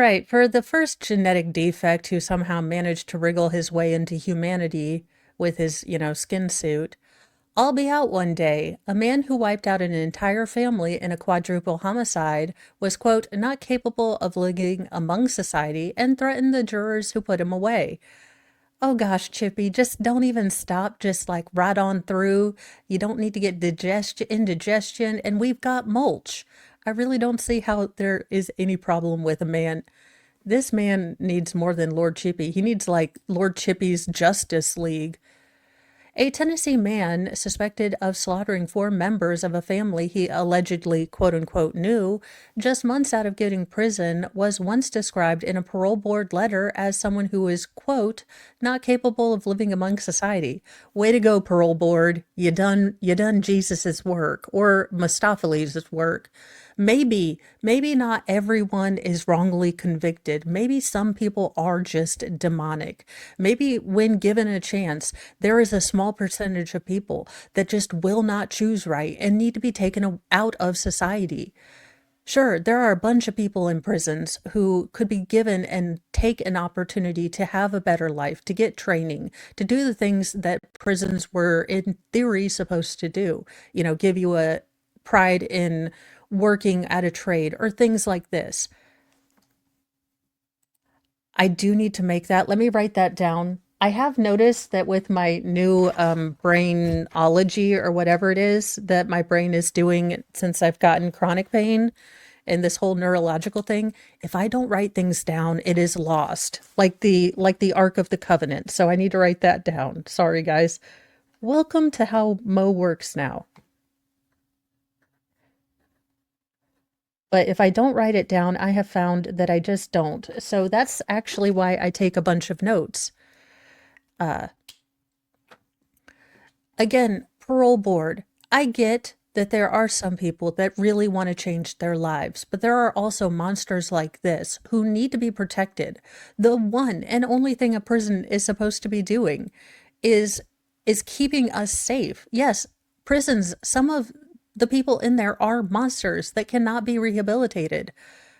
right, for the first genetic defect who somehow managed to wriggle his way into humanity with his, skin suit, I'll be out one day. A man who wiped out an entire family in a quadruple homicide was, quote, not capable of living among society and threatened the jurors who put him away. Oh gosh, Chippy, just don't even stop. Just like right on through. You don't need to get indigestion, and we've got mulch. I really don't see how there is any problem with a man. This man needs more than Lord Chippy. He needs like Lord Chippy's Justice League. A Tennessee man suspected of slaughtering four members of a family he allegedly, quote unquote, knew just months out of getting prison was once described in a parole board letter as someone who is, quote, not capable of living among society. Way to go, parole board. You done Jesus's work or Mustapha work. Maybe not everyone is wrongly convicted. Maybe some people are just demonic. Maybe when given a chance, there is a small percentage of people that just will not choose right and need to be taken out of society. Sure, there are a bunch of people in prisons who could be given and take an opportunity to have a better life, to get training, to do the things that prisons were in theory supposed to do. Give you a pride in working at a trade or things like this. I do need to make that. Let me write that down. I have noticed that with my new brainology or whatever it is that my brain is doing since I've gotten chronic pain and this whole neurological thing, if I don't write things down, it is lost, like the Ark of the Covenant. So I need to write that down. Sorry, guys. Welcome to how Mo works now. But if I don't write it down, I have found that I just don't. So that's actually why I take a bunch of notes. Uh, Again, parole board. I get that there are some people that really want to change their lives, but there are also monsters like this who need to be protected. The one and only thing a prison is supposed to be doing is keeping us safe. Yes, prisons, some of the people in there are monsters that cannot be rehabilitated.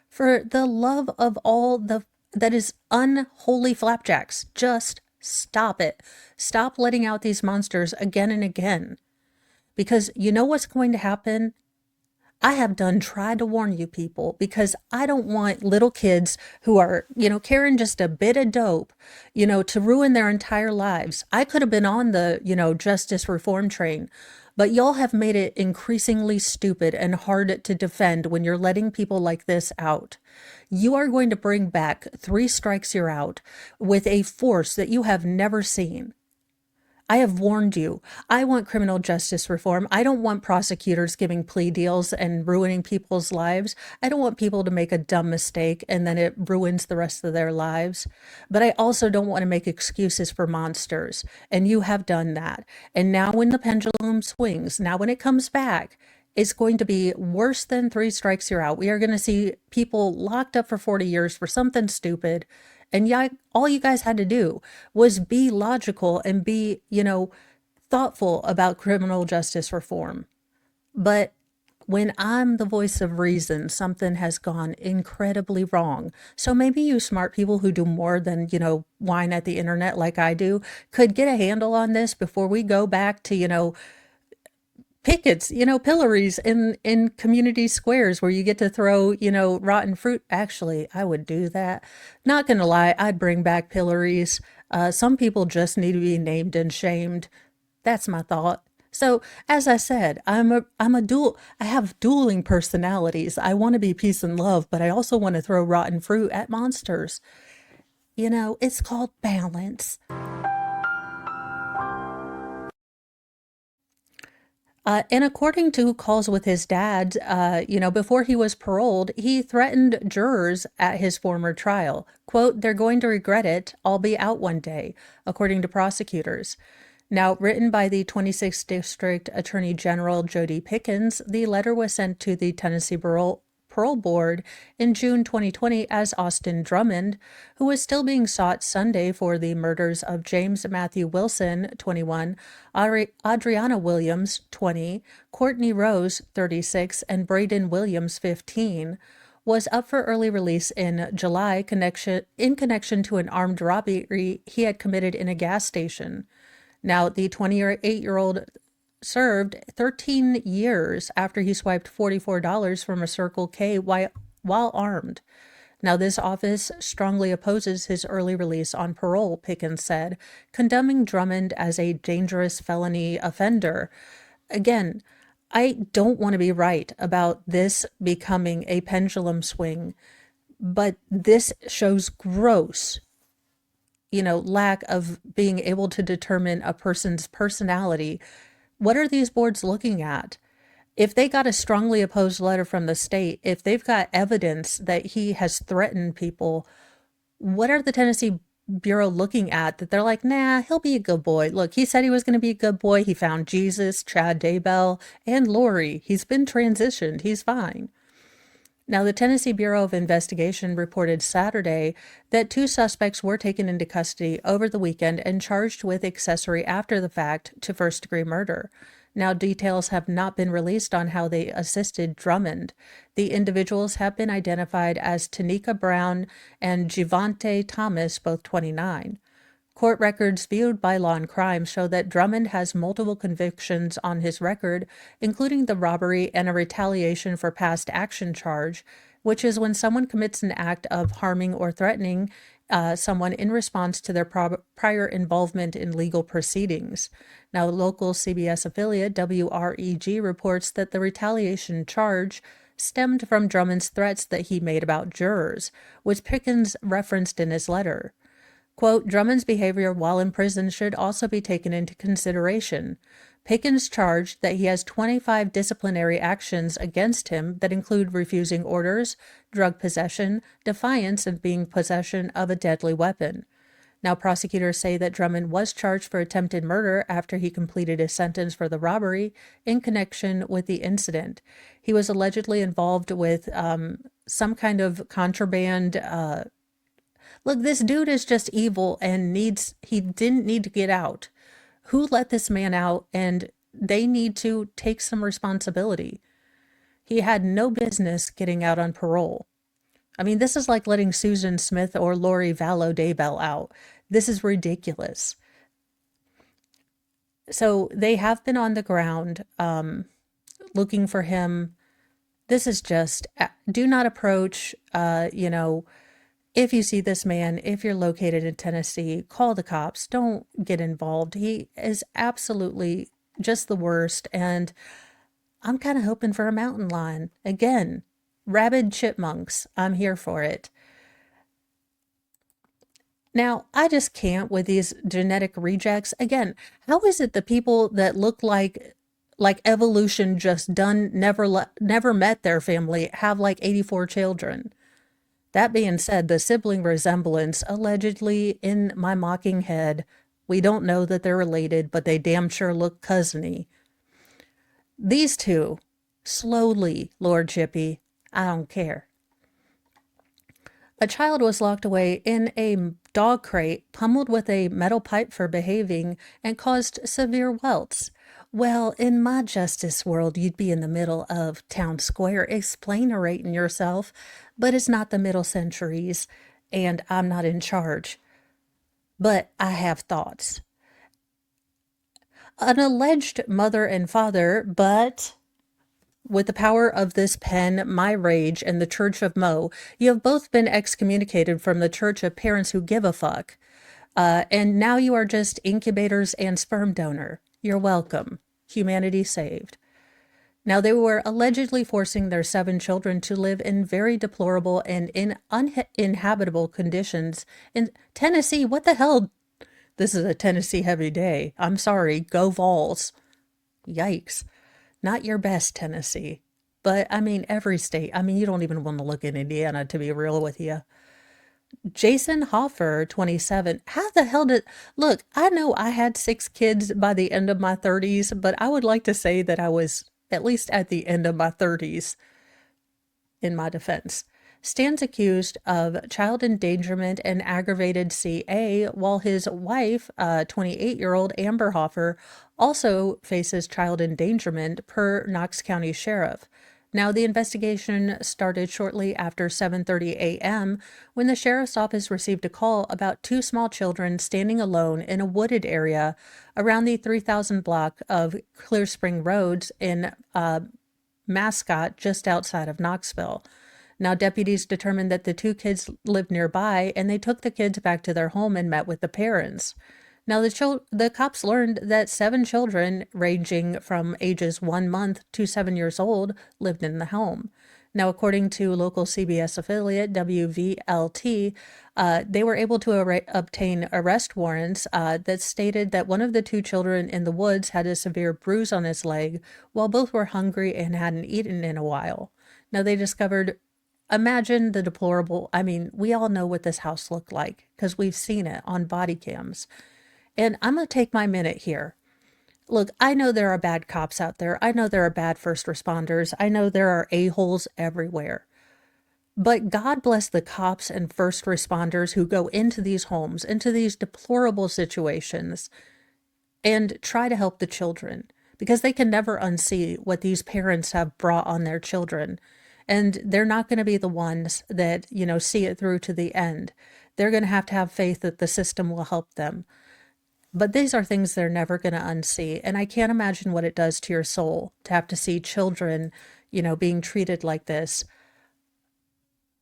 For the love of all that is unholy flapjacks, just stop it. Stop letting out these monsters again and again. Because you know what's going to happen? I have tried to warn you people because I don't want little kids who are, carrying just a bit of dope, to ruin their entire lives. I could have been on the, justice reform train, but y'all have made it increasingly stupid and hard to defend when you're letting people like this out. You are going to bring back 3 strikes you're out with a force that you have never seen. I have warned you. I want criminal justice reform. I don't want prosecutors giving plea deals and ruining people's lives. I don't want people to make a dumb mistake and then it ruins the rest of their lives. But I also don't want to make excuses for monsters. And you have done that. And now when the pendulum swings, now when it comes back, it's going to be worse than 3 strikes you're out. We are going to see people locked up for 40 years for something stupid. And yeah, all you guys had to do was be logical and be, thoughtful about criminal justice reform. But when I'm the voice of reason, something has gone incredibly wrong. So maybe you smart people who do more than, whine at the internet like I do, could get a handle on this before we go back to, pickets, pillories in community squares where you get to throw, rotten fruit. Actually, I would do that. Not gonna lie, I'd bring back pillories. Some people just need to be named and shamed. That's my thought. So, as I said, I have dueling personalities. I want to be peace and love, but I also want to throw rotten fruit at monsters. It's called balance. And according to calls with his dad, before he was paroled, he threatened jurors at his former trial. Quote, they're going to regret it. I'll be out one day, according to prosecutors. Now, written by the 26th District Attorney General Jody Pickens, the letter was sent to the Tennessee Parole Board in June 2020 as Austin Drummond, who was still being sought Sunday for the murders of James Matthew Wilson, 21, Adriana Williams, 20, Courtney Rose, 36, and Braden Williams, 15, was up for early release in July in connection to an armed robbery he had committed in a gas station. Now, the 28-year-old served 13 years after he swiped $44 from a Circle K while armed. Now, this office strongly opposes his early release on parole, Pickens said, condemning Drummond as a dangerous felony offender. Again, I don't want to be right about this becoming a pendulum swing, but this shows gross, lack of being able to determine a person's personality. What are these boards looking at? If they got a strongly opposed letter from the state, if they've got evidence that he has threatened people, what are the Tennessee Bureau looking at that they're like, nah, he'll be a good boy. Look, he said he was going to be a good boy. He found Jesus, Chad Daybell, and Lori. He's been transitioned. He's fine. Now, the Tennessee Bureau of Investigation reported Saturday that 2 suspects were taken into custody over the weekend and charged with accessory after the fact to first-degree murder. Now, details have not been released on how they assisted Drummond. The individuals have been identified as Tanika Brown and Javante Thomas, both 29. Court records viewed by Law and Crime show that Drummond has multiple convictions on his record, including the robbery and a retaliation for past action charge, which is when someone commits an act of harming or threatening someone in response to their prior involvement in legal proceedings. Now, local CBS affiliate WREG reports that the retaliation charge stemmed from Drummond's threats that he made about jurors, which Pickens referenced in his letter. Quote, Drummond's behavior while in prison should also be taken into consideration. Pickens charged that he has 25 disciplinary actions against him that include refusing orders, drug possession, defiance, and being possession of a deadly weapon. Now, prosecutors say that Drummond was charged for attempted murder after he completed his sentence for the robbery in connection with the incident. He was allegedly involved with some kind of contraband. Look, this dude is just evil and he didn't need to get out. Who let this man out? And they need to take some responsibility. He had no business getting out on parole. I mean, this is like letting Susan Smith or Lori Vallow Daybell out. This is ridiculous. So they have been on the ground looking for him. This is just, do not approach, if you see this man, if you're located in Tennessee, call the cops. Don't get involved. He is absolutely just the worst. And I'm kind of hoping for a mountain lion. Again, rabid chipmunks. I'm here for it. Now, I just can't with these genetic rejects. Again, how is it the people that look like evolution just done, never met their family, have like 84 children? That being said, the sibling resemblance, allegedly in my mocking head, we don't know that they're related, but they damn sure look cousiny. These two, slowly, Lord Chippy, I don't care. A child was locked away in a dog crate, pummeled with a metal pipe for behaving, and caused severe welts. Well, in my justice world, you'd be in the middle of town square explainerating yourself, but it's not the middle centuries, and I'm not in charge. But I have thoughts. An alleged mother and father, but with the power of this pen, my rage, and the Church of Mo, you have both been excommunicated from the Church of Parents Who Give a Fuck. And now you are just incubators and sperm donor. You're welcome. Humanity saved. Now, they were allegedly forcing their 7 children to live in very deplorable and uninhabitable conditions in Tennessee. What the hell? This is a Tennessee heavy day. I'm sorry. Go Vols. Yikes. Not your best, Tennessee. But, I mean, every state. I mean, you don't even want to look at Indiana, to be real with you. Jason Hoffer, 27. How the hell did... Look, I know I had 6 kids by the end of my 30s, but I would like to say that I was at least at the end of my 30s in my defense. Stands accused of child endangerment and aggravated CA, while his wife, 28-year-old Amber Hoffer, also faces child endangerment per Knox County Sheriff. Now, the investigation started shortly after 7:30 a.m. when the sheriff's office received a call about two small children standing alone in a wooded area around the 3000 block of Clear Spring Roads in Mascot, just outside of Knoxville. Now, deputies determined that the two kids lived nearby, and they took the kids back to their home and met with the parents. Now, the cops learned that 7 children, ranging from ages 1 month to 7 years old, lived in the home. Now, according to local CBS affiliate WVLT, they were able to obtain arrest warrants that stated that one of the 2 children in the woods had a severe bruise on his leg, while both were hungry and hadn't eaten in a while. Now, they discovered, imagine the deplorable, we all know what this house looked like because we've seen it on body cams. And I'm going to take my minute here. Look, I know there are bad cops out there. I know there are bad first responders. I know there are a-holes everywhere. But God bless the cops and first responders who go into these homes, into these deplorable situations, and try to help the children, because they can never unsee what these parents have brought on their children. And they're not going to be the ones that, see it through to the end. They're going to have faith that the system will help them. But these are things they're never going to unsee. And I can't imagine what it does to your soul to have to see children, being treated like this.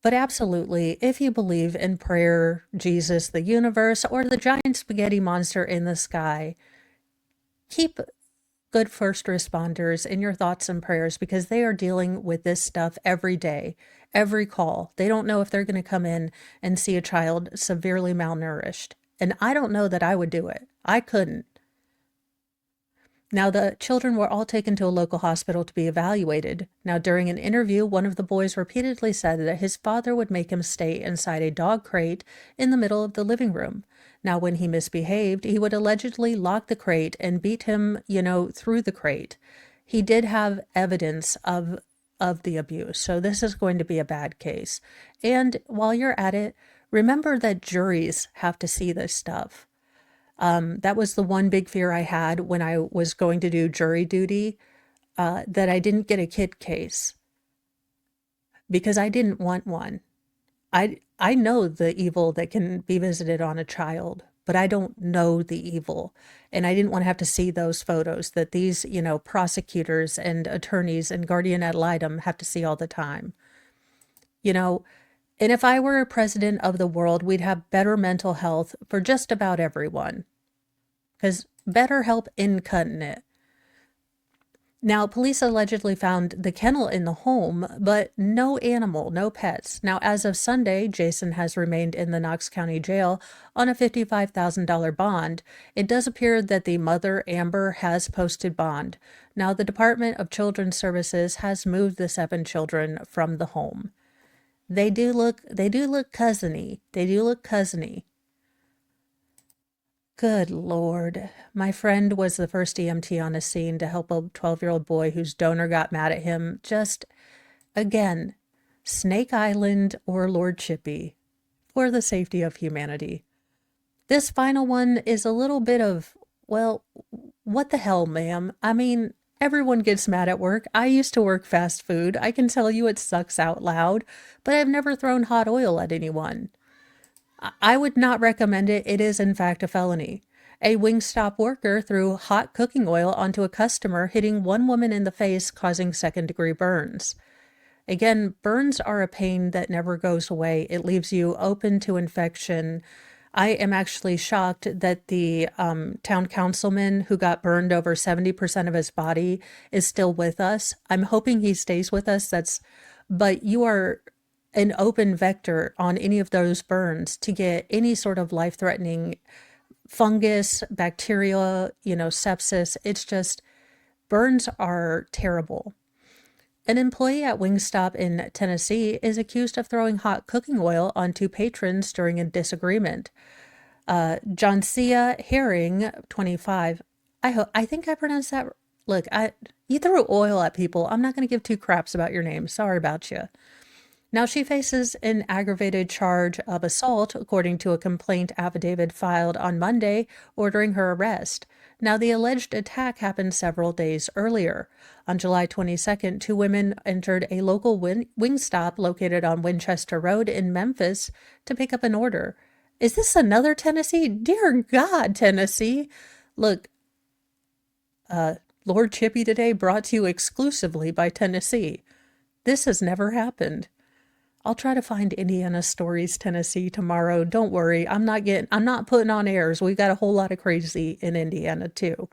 But absolutely, if you believe in prayer, Jesus, the universe, or the giant spaghetti monster in the sky, keep good first responders in your thoughts and prayers, because they are dealing with this stuff every day, every call. They don't know if they're going to come in and see a child severely malnourished. And I don't know that I would do it. I couldn't. Now, the children were all taken to a local hospital to be evaluated. Now, during an interview, one of the boys repeatedly said that his father would make him stay inside a dog crate in the middle of the living room. Now, when he misbehaved, he would allegedly lock the crate and beat him, through the crate. He did have evidence of the abuse, so this is going to be a bad case. And while you're at it, remember that juries have to see this stuff. That was the one big fear I had when I was going to do jury duty, that I didn't get a kid case because I didn't want one. I know the evil that can be visited on a child, but I don't know the evil. And I didn't want to have to see those photos that these, prosecutors and attorneys and guardian ad litem have to see all the time. And if I were a president of the world, we'd have better mental health for just about everyone. Because better help incontinent. Now, police allegedly found the kennel in the home, but no animal, no pets. Now, as of Sunday, Jason has remained in the Knox County Jail on a $55,000 bond. It does appear that the mother, Amber, has posted bond. Now, the Department of Children's Services has moved the 7 children from the home. They do look cousiny. They do look cousiny. Good Lord. My friend was the first EMT on a scene to help a 12-year-old boy whose donor got mad at him. Just, again, Snake Island or Lord Chippy, for the safety of humanity. This final one is a little bit of, well, what the hell, ma'am? Everyone gets mad at work. I used to work fast food. I can tell you it sucks out loud, but I've never thrown hot oil at anyone. I would not recommend it. It is, in fact, a felony. A Wingstop worker threw hot cooking oil onto a customer, hitting one woman in the face, causing second-degree burns. Again, burns are a pain that never goes away. It leaves you open to infection. I am actually shocked that the town councilman who got burned over 70% of his body is still with us. I'm hoping he stays with us. But you are an open vector on any of those burns to get any sort of life-threatening fungus, bacteria, sepsis. It's just, burns are terrible. An employee at Wingstop in Tennessee is accused of throwing hot cooking oil onto patrons during a disagreement. Joncia Herring, 25. I think I pronounced that. Look, you threw oil at people. I'm not going to give 2 craps about your name. Sorry about you. Now she faces an aggravated charge of assault, according to a complaint affidavit filed on Monday ordering her arrest. Now, the alleged attack happened several days earlier. On July 22nd, two women entered a local Wingstop located on Winchester Road in Memphis to pick up an order. Is this another Tennessee? Dear God, Tennessee. Look, Lord Chippy today brought to you exclusively by Tennessee. This has never happened. I'll try to find Indiana Stories Tennessee tomorrow. Don't worry. I'm not putting on airs. We've got a whole lot of crazy in Indiana too.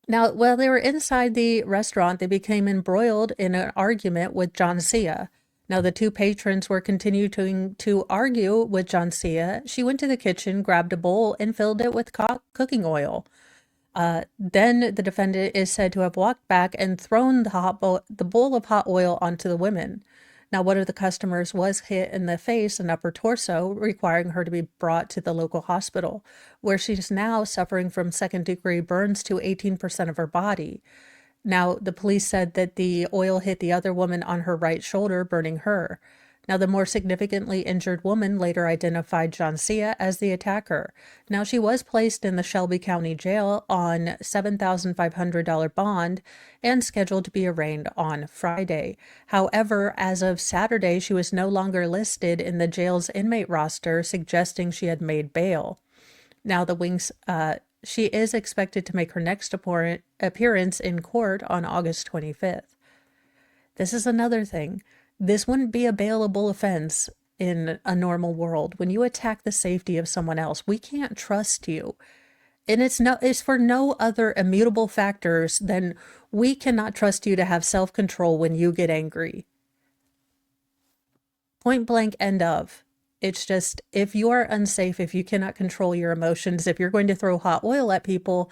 Now, while they were inside the restaurant, they became embroiled in an argument with John Cia. Now, the two patrons were continuing to argue with John Cia. She went to the kitchen, grabbed a bowl, and filled it with cooking oil. Then the defendant is said to have walked back and thrown the bowl of hot oil onto the women. Now, one of the customers was hit in the face and upper torso, requiring her to be brought to the local hospital, where she's now suffering from second-degree burns to 18% of her body. Now, the police said that the oil hit the other woman on her right shoulder, burning her. Now, the more significantly injured woman later identified John Cia as the attacker. Now, she was placed in the Shelby County Jail on $7,500 bond and scheduled to be arraigned on Friday. However, as of Saturday, she was no longer listed in the jail's inmate roster, suggesting she had made bail. Now, she is expected to make her next appearance in court on August 25th. This is another thing. This wouldn't be a bailable offense in a normal world. When you attack the safety of someone else, we can't trust you. And it's for no other immutable factors than we cannot trust you to have self-control when you get angry. Point blank, end of. It's just, if you are unsafe, if you cannot control your emotions, if you're going to throw hot oil at people,